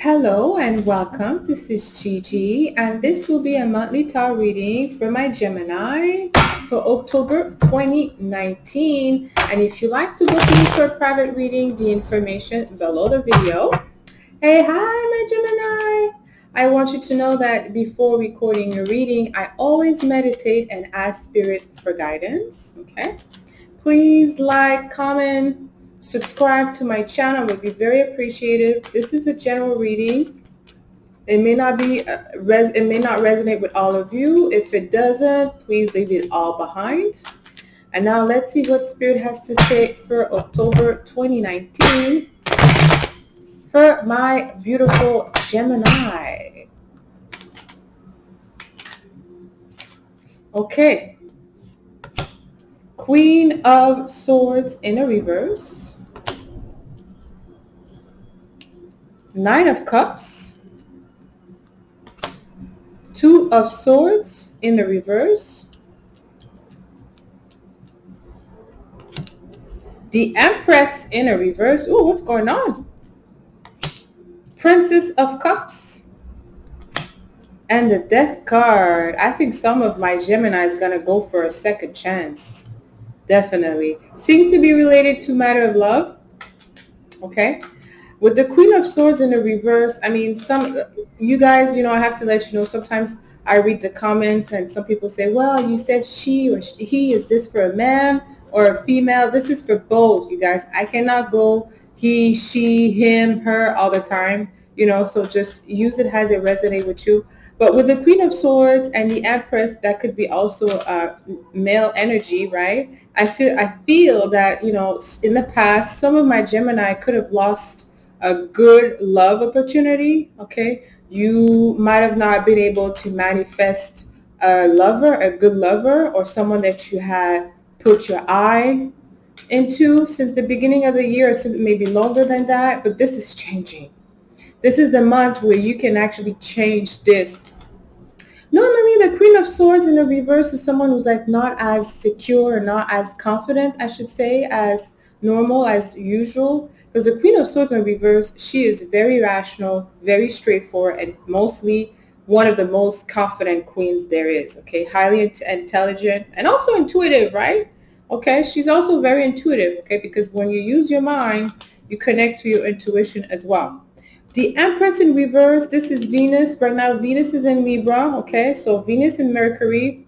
Hello and welcome. This is Gigi, and this will be a monthly tarot reading for my Gemini for October 2019. And if you like to book me for a private reading, the information below the video. Hey, hi, my Gemini. I want you to know that before recording your reading, I always meditate and ask Spirit for guidance. Okay? Please like, comment, subscribe to my channel. Would be very appreciative. This is a general reading. It may not be it may not resonate with all of you. If it doesn't, please leave it all behind. And now let's see what Spirit has to say for October 2019 for my beautiful Gemini. Okay. Queen of Swords in a reverse. Nine of Cups. Two of Swords in the reverse. The Empress in a reverse. Ooh, what's going on? Princess of Cups. And the Death card. I think some of my Gemini is going to go for a second chance. Definitely. Seems to be related to matter of love. Okay. With the Queen of Swords in the reverse, I mean, you guys, I have to let you know, sometimes I read the comments and some people say, well, you said she or he. Is this for a man or a female? This is for both, you guys. I cannot go he, she, him, her all the time, so just use it as it resonates with you. But with the Queen of Swords and the Empress, that could be also male energy, right? I feel that, in the past, some of my Gemini could have lost a good love opportunity, okay? You might have not been able to manifest a lover, a good lover, or someone that you had put your eye into since the beginning of the year, or maybe longer than that, but this is changing. This is the month where you can actually change this. Normally, the Queen of Swords in the reverse is someone who's like not as secure, or not as confident, I should say, as normal, as usual. Because the Queen of Swords in the reverse, she is very rational, very straightforward, and mostly one of the most confident queens there is. Okay, highly intelligent and also intuitive, right? Okay, she's also very intuitive. Okay, because when you use your mind, you connect to your intuition as well. The Empress in reverse, this is Venus. Right now, Venus is in Libra, okay? So Venus and Mercury,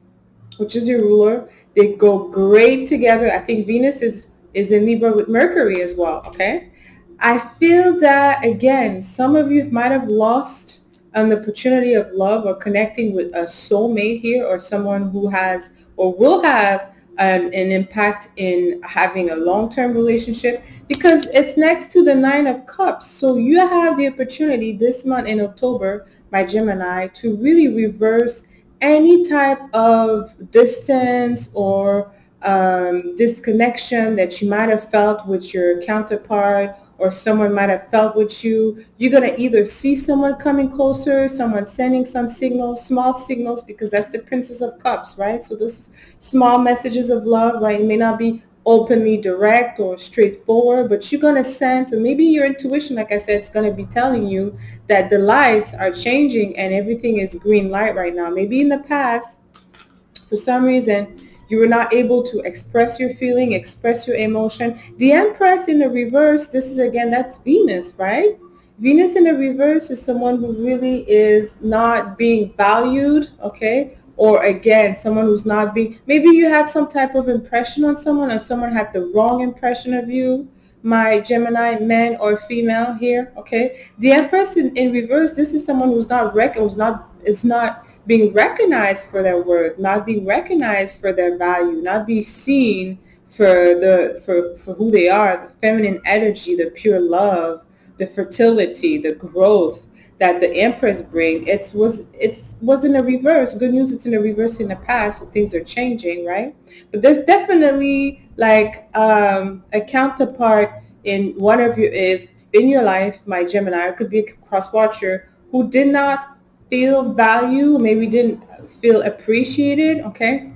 which is your ruler, they go great together. I think Venus is in Libra with Mercury as well, okay? I feel that, again, some of you might have lost an opportunity of love or connecting with a soulmate here, or someone who has or will have an impact in having a long-term relationship, because it's next to the Nine of Cups. So you have the opportunity this month in October, my Gemini, to really reverse any type of distance or disconnection that you might have felt with your counterpart, or someone might have felt with you. You're going to either see someone coming closer, someone sending some signals, small signals, because that's the Princess of Cups, right? So this is small messages of love, right? It may not be openly direct or straightforward, but you're going to sense, and maybe your intuition, like I said, is going to be telling you that the lights are changing and everything is green light right now. Maybe in the past, for some reason, you were not able to express your feeling, express your emotion. The Empress in the reverse, this is, again, that's Venus, right? Venus in the reverse is someone who really is not being valued, okay? Or again, someone who's not being, maybe you had some type of impression on someone, or someone had the wrong impression of you, my Gemini, man or female here, okay? The Empress in reverse, this is someone who's not is not being recognized for their worth, not being recognized for their value, not being seen for who they are, the feminine energy, the pure love, the fertility, the growth that the Empress brings. It was in a reverse. Good news, it's in a reverse in the past, so things are changing, right? But there's definitely like a counterpart in one of you, if in your life, my Gemini, it could be a cross watcher who did not feel value, maybe didn't feel appreciated, okay?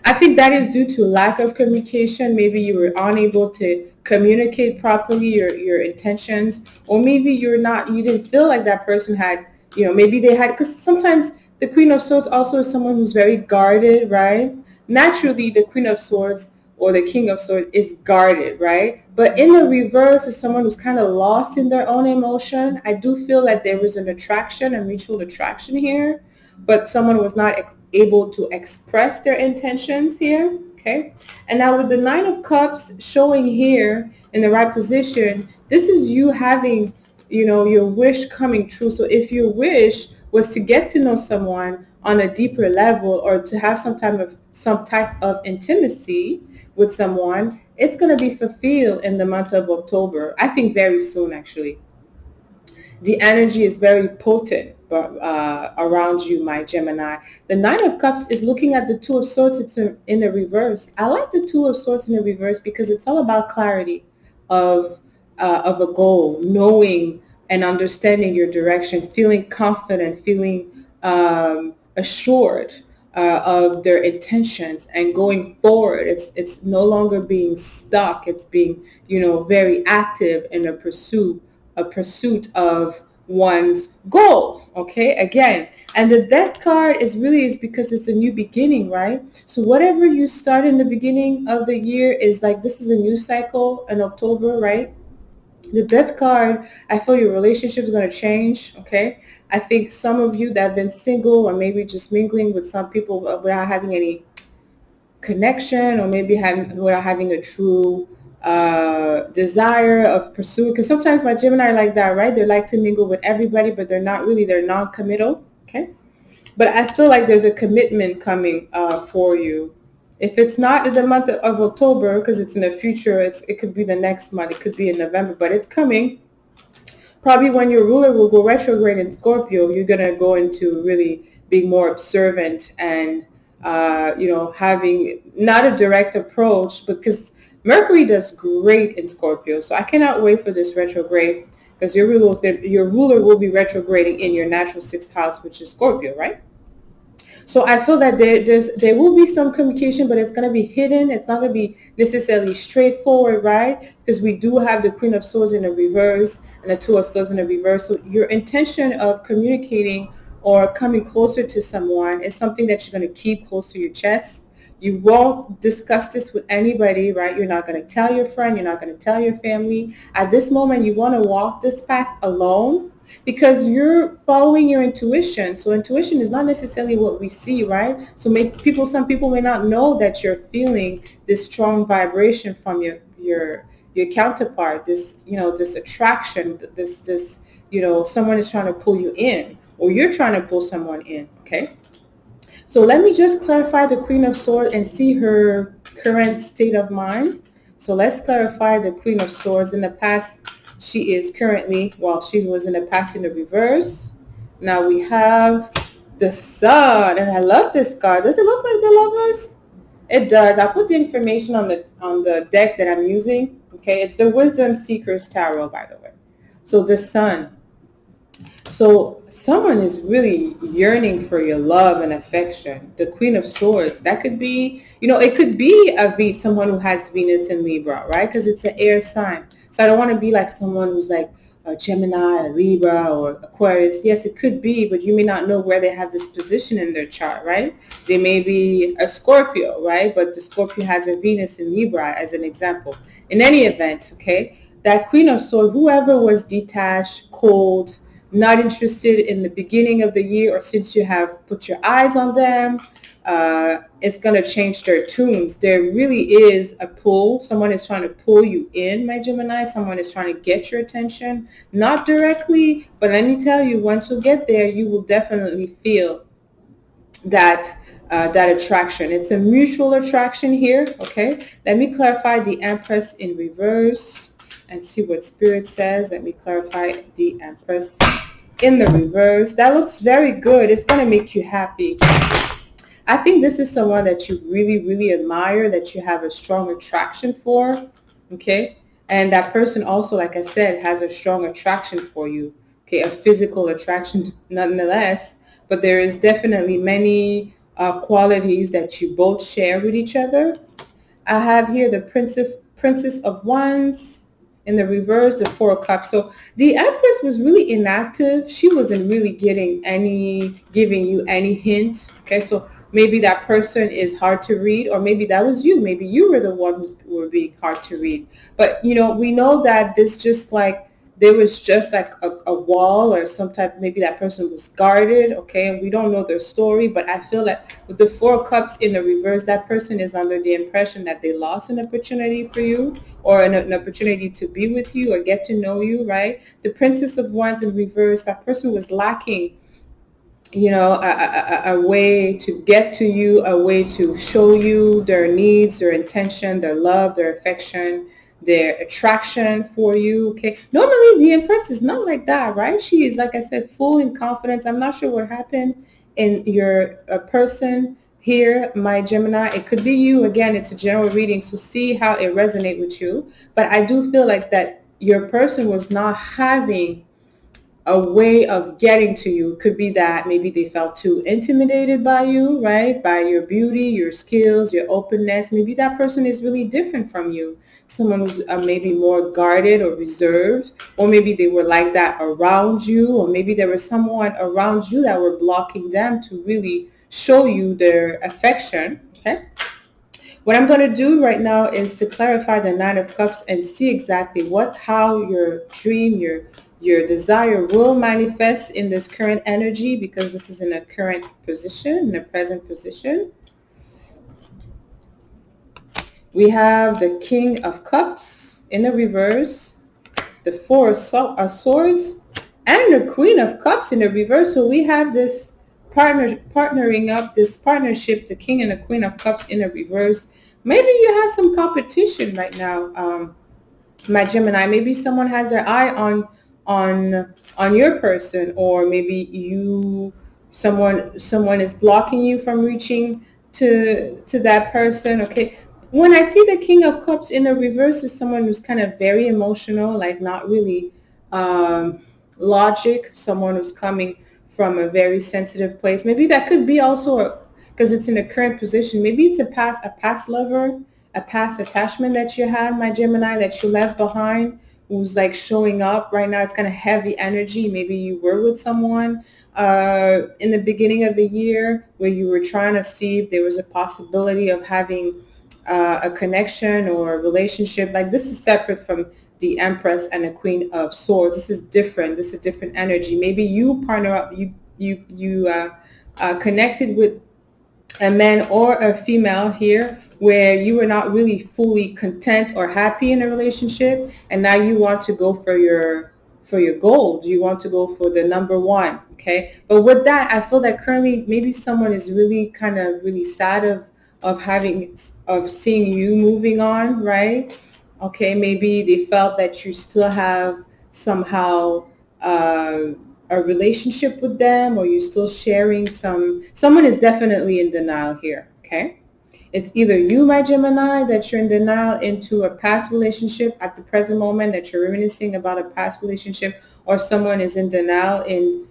I think that is due to lack of communication. Maybe you were unable to communicate properly your intentions, or maybe you didn't feel like that person had, maybe they had, because sometimes the Queen of Swords also is someone who's very guarded, right? Naturally, the Queen of Swords or the King of Swords is guarded, right? But in the reverse is someone who's kind of lost in their own emotion. I do feel that there was an attraction, a mutual attraction here, but someone was not able to express their intentions here, okay? And now with the Nine of Cups showing here in the right position, this is you having, your wish coming true. So if your wish was to get to know someone on a deeper level, or to have some type of intimacy with someone, it's going to be fulfilled in the month of October. I think very soon, actually. The energy is very potent around you, my Gemini. The Nine of Cups is looking at the Two of Swords. It's in the reverse. I like the Two of Swords in the reverse because it's all about clarity of a goal, knowing and understanding your direction, feeling confident, feeling assured of their intentions and going forward. It's no longer being stuck. It's being, very active in a pursuit of one's goal. Okay, again, and the Death card is because it's a new beginning, right? So whatever you start in the beginning of the year is like, this is a new cycle in October, right? The Death card, I feel your relationship is going to change, okay? I think some of you that have been single, or maybe just mingling with some people without having any connection, or maybe without having a true desire of pursuing, because sometimes my Gemini are like that, right? They like to mingle with everybody, but they're non-committal, okay? But I feel like there's a commitment coming for you. If it's not in the month of October, because it's in the future, it could be the next month. It could be in November, but it's coming. Probably when your ruler will go retrograde in Scorpio, you're going to go into really being more observant and, having not a direct approach, because Mercury does great in Scorpio. So I cannot wait for this retrograde, because your ruler will be retrograding in your natural sixth house, which is Scorpio, right? So I feel that there will be some communication, but it's going to be hidden. It's not going to be necessarily straightforward, right? Because we do have the Queen of Swords in the reverse and the Two of Swords in the reverse. So your intention of communicating or coming closer to someone is something that you're going to keep close to your chest. You won't discuss this with anybody, right? You're not going to tell your friend. You're not going to tell your family. At this moment, you want to walk this path alone, because you're following your intuition. So intuition is not necessarily what we see, right? So some people may not know that you're feeling this strong vibration from your counterpart, this attraction, this someone is trying to pull you in, or you're trying to pull someone in, okay? So let me just clarify the Queen of Swords and see her current state of mind. So let's clarify the Queen of Swords. In the past, she is currently, she was in the past in the reverse. Now we have the Sun, and I love this card. Does it look like the Lovers? It does. I'll put the information on the deck that I'm using. Okay, it's the Wisdom Seekers Tarot, by the way. So the Sun. So someone is really yearning for your love and affection. The Queen of Swords, that could be, it could be someone who has Venus in Libra, right? Because it's an air sign. So I don't want to be like someone who's like a Gemini, a Libra, or Aquarius. Yes, it could be, but you may not know where they have this position in their chart, right? They may be a Scorpio, right? But the Scorpio has a Venus in Libra, as an example. In any event, okay, that Queen of Swords, whoever was detached, cold, not interested in the beginning of the year, or since you have put your eyes on them, it's going to change their tunes. There really is a pull. Someone is trying to pull you in, my Gemini. Someone is trying to get your attention, not directly, but let me tell you, once you get there, you will definitely feel that attraction. It's a mutual attraction here, okay? Let me clarify the Empress in reverse and see what Spirit says. Let me clarify the Empress in the reverse. That looks very good. It's going to make you happy. I think this is someone that you really, really admire, that you have a strong attraction for, okay? And that person also, like I said, has a strong attraction for you, okay? A physical attraction nonetheless, but there is definitely many qualities that you both share with each other. I have here the Princess of Wands. In the reverse, the Four of Cups. So the Empress was really inactive. She wasn't really giving you any hint. Okay, so maybe that person is hard to read, or maybe that was you. Maybe you were the one who were being hard to read. But we know that this just like there was just like a wall or some type, maybe that person was guarded, okay, and we don't know their story, but I feel that with the Four of Cups in the reverse, that person is under the impression that they lost an opportunity for you, or an opportunity to be with you or get to know you, right? The Princess of Wands in reverse, that person was lacking a way to get to you, a way to show you their needs, their intention, their love, their affection, their attraction for you. Okay, normally the Empress is not like that, right? She is, like I said, full in confidence. I'm not sure what happened in your person here, my Gemini. It could be you. Again, it's a general reading, so see how it resonates with you. But I do feel like that your person was not having a way of getting to you. Could be that maybe they felt too intimidated by you, right? By your beauty, your skills, your openness. Maybe that person is really different from you. Someone who's maybe more guarded or reserved, or maybe they were like that around you, or maybe there was someone around you that were blocking them to really show you their affection. Okay. What I'm going to do right now is to clarify the Nine of Cups and see exactly how your dream, your desire will manifest in this current energy, because this is in a current position, in a present position. We have the King of Cups in the reverse, the Four of Swords, and the Queen of Cups in the reverse. So we have this partnering up, this partnership, the King and the Queen of Cups in the reverse. Maybe you have some competition right now, my Gemini. Maybe someone has their eye on your person, or maybe someone is blocking you from reaching to that person. Okay, when I see the King of Cups in the reverse, is someone who's kind of very emotional, like not really logic, someone who's coming from a very sensitive place. Maybe that could be also because it's in a current position. Maybe it's a past lover, a past attachment that you had, my Gemini, that you left behind, who's like showing up right now. It's kind of heavy energy. Maybe you were with someone in the beginning of the year where you were trying to see if there was a possibility of having a connection or a relationship. Like, this is separate from the Empress and the Queen of Swords. This is different. This is a different energy. Maybe you partner up, you connected with a man or a female here where you were not really fully content or happy in a relationship, and now you want to go for your gold. You want to go for the number one. Okay, but with that, I feel that currently maybe someone is really kind of really sad of seeing you moving on, right? Okay, maybe they felt that you still have somehow a relationship with them, or you're still sharing someone is definitely in denial here. Okay, it's either you, my Gemini, that you're in denial into a past relationship at the present moment, that you're reminiscing about a past relationship, or someone is in denial in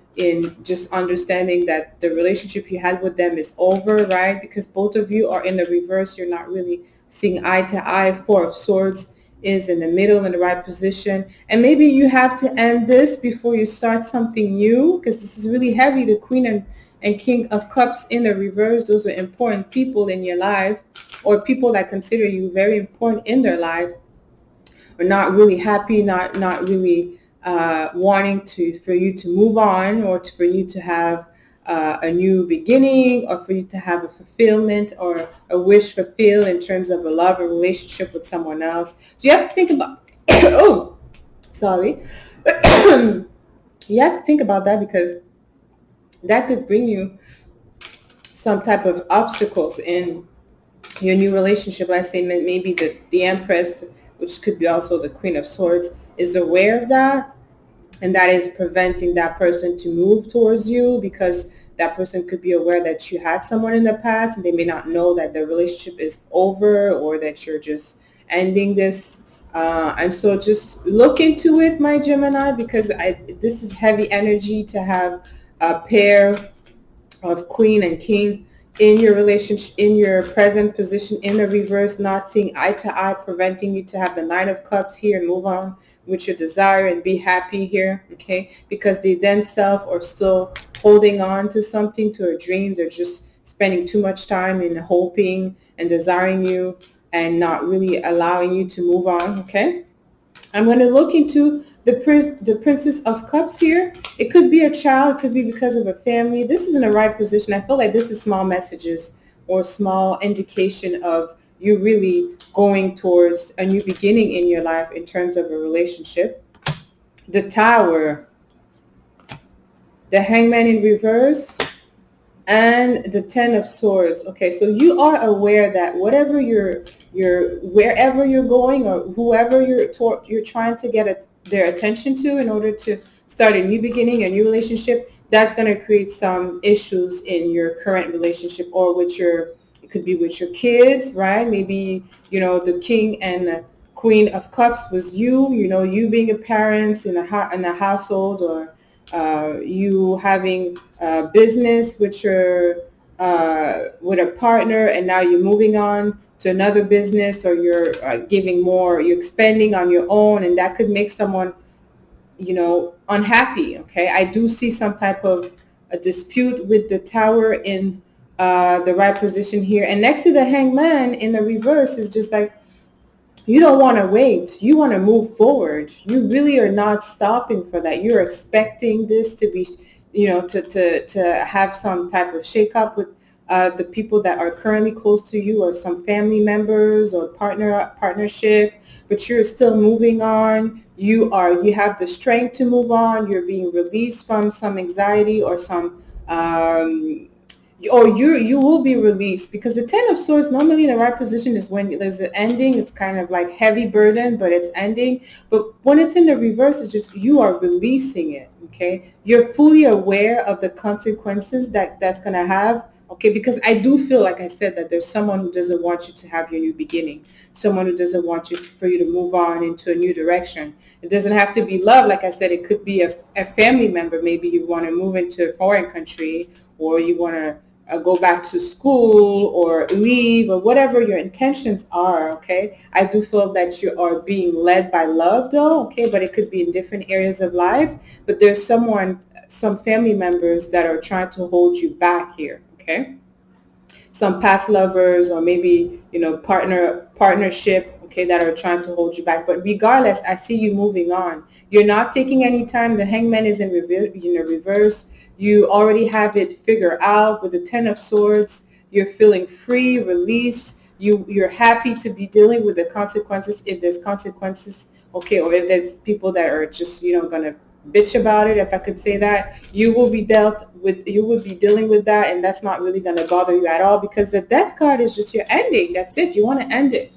just understanding that the relationship you had with them is over, right? Because both of you are in the reverse. You're not really seeing eye to eye. Four of Swords is in the middle, in the right position. And maybe you have to end this before you start something new, because this is really heavy. The Queen and King of Cups in the reverse, those are important people in your life, or people that consider you very important in their life, are not really happy, not really wanting for you to move on, or for you to have a new beginning, or for you to have a fulfillment or a wish fulfilled in terms of a love or relationship with someone else. So you have to think about, oh, sorry. You have to think about that, because that could bring you some type of obstacles in your new relationship. Let's say maybe the Empress, which could be also the Queen of Swords, is aware of that, and that is preventing that person to move towards you, because that person could be aware that you had someone in the past, and they may not know that the relationship is over, or that you're just ending this. And so just look into it, my Gemini, because this is heavy energy to have a pair of Queen and King in your relationship, in your present position in the reverse, not seeing eye to eye, preventing you to have the Nine of Cups here and move on with your desire and be happy here, okay? Because they themselves are still holding on to something, to their dreams, or just spending too much time in hoping and desiring you and not really allowing you to move on, okay? I'm going to look into the Princess of Cups here. It could be a child. It could be because of a family. This is in the right position. I feel like this is small messages or small indication of you really going towards a new beginning in your life in terms of a relationship. The Tower, the Hangman in reverse, and the Ten of Swords. Okay, so you are aware that whatever wherever you're going or whoever you're trying to get their attention to in order to start a new beginning, a new relationship, that's going to create some issues in your current relationship or with it could be with your kids, right? Maybe, the King and the Queen of Cups was you being a parent in a household, or you having business with a partner, and now you're moving on to another business, or you're giving more, you're expanding on your own, and that could make someone unhappy. Okay, I do see some type of a dispute with the Tower in the right position here, and next to the Hangman in the reverse is just like, you don't want to wait. You want to move forward. You really are not stopping for that. You're expecting this to be, to have some type of shakeup with the people that are currently close to you, or some family members or partnership, but you're still moving on. You have the strength to move on. You're being released from some anxiety or some or you will be released, because the Ten of Swords normally in the right position is when there's an ending. It's kind of like heavy burden, but it's ending. But when it's in the reverse, it's just you are releasing it. Okay, you're fully aware of the consequences that's going to have. Okay, because I do feel, like I said, that there's someone who doesn't want you to have your new beginning, someone who doesn't want for you to move on into a new direction. It doesn't have to be love. Like I said, it could be a family member. Maybe you want to move into a foreign country, or you want to go back to school or leave, or whatever your intentions are. Okay, I do feel that you are being led by love though. Okay, but it could be in different areas of life, but there's some family members that are trying to hold you back here. Okay, some past lovers, or maybe partnership, okay, that are trying to hold you back. But regardless, I see you moving on. You're not taking any time. The Hangman is in reverse. You already have it figured out with the Ten of Swords. You're feeling free, released. You're happy to be dealing with the consequences, if there's consequences, okay, or if there's people that are just gonna bitch about it, if I could say that. You will be dealing with that, and that's not really gonna bother you at all, because the Death card is just your ending. That's it. You want to end it.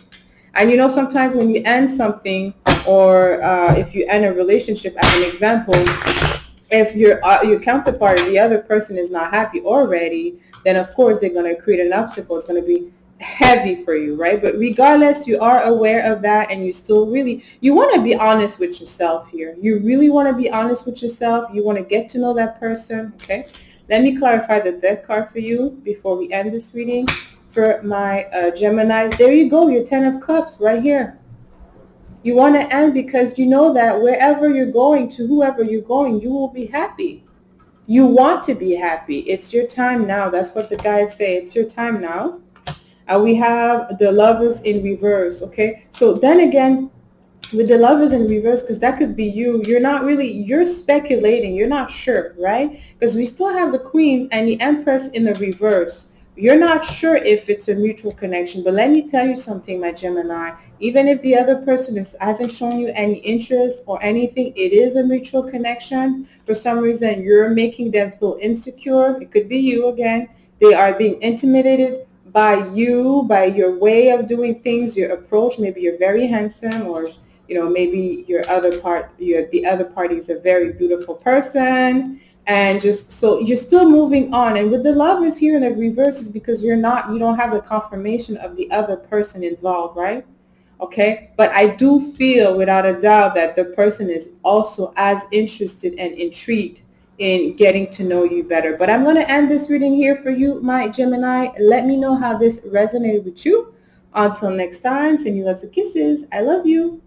And sometimes when you end something, or if you end a relationship, as an example, if your counterpart, the other person, is not happy already, then of course they're going to create an obstacle. It's going to be heavy for you, right? But regardless, you are aware of that, and you want to be honest with yourself here. You really want to be honest with yourself. You want to get to know that person, okay? Let me clarify the Death card for you before we end this reading. For my Gemini, there you go, your Ten of Cups right here. You want to end because you know that wherever you're going, to whoever you're going, you will be happy. You want to be happy. It's your time now. That's what the guys say. It's your time now. We have the Lovers in reverse, okay? So then again, with the Lovers in reverse, because that could be you're speculating. You're not sure, right? Because we still have the Queen and the Empress in the reverse. You're not sure if it's a mutual connection, but let me tell you something, my Gemini. Even if the other person hasn't shown you any interest or anything, it is a mutual connection. For some reason, you're making them feel insecure. It could be you again. They are being intimidated by you, by your way of doing things, your approach. Maybe you're very handsome, or maybe the other party is a very beautiful person. And just so you're still moving on. And with the Lovers here in the reverse is because you don't have the confirmation of the other person involved, right? Okay, but I do feel without a doubt that the person is also as interested and intrigued in getting to know you better. But I'm going to end this reading here for you, my Gemini. Let me know how this resonated with you. Until next time, send you lots of kisses. I love you.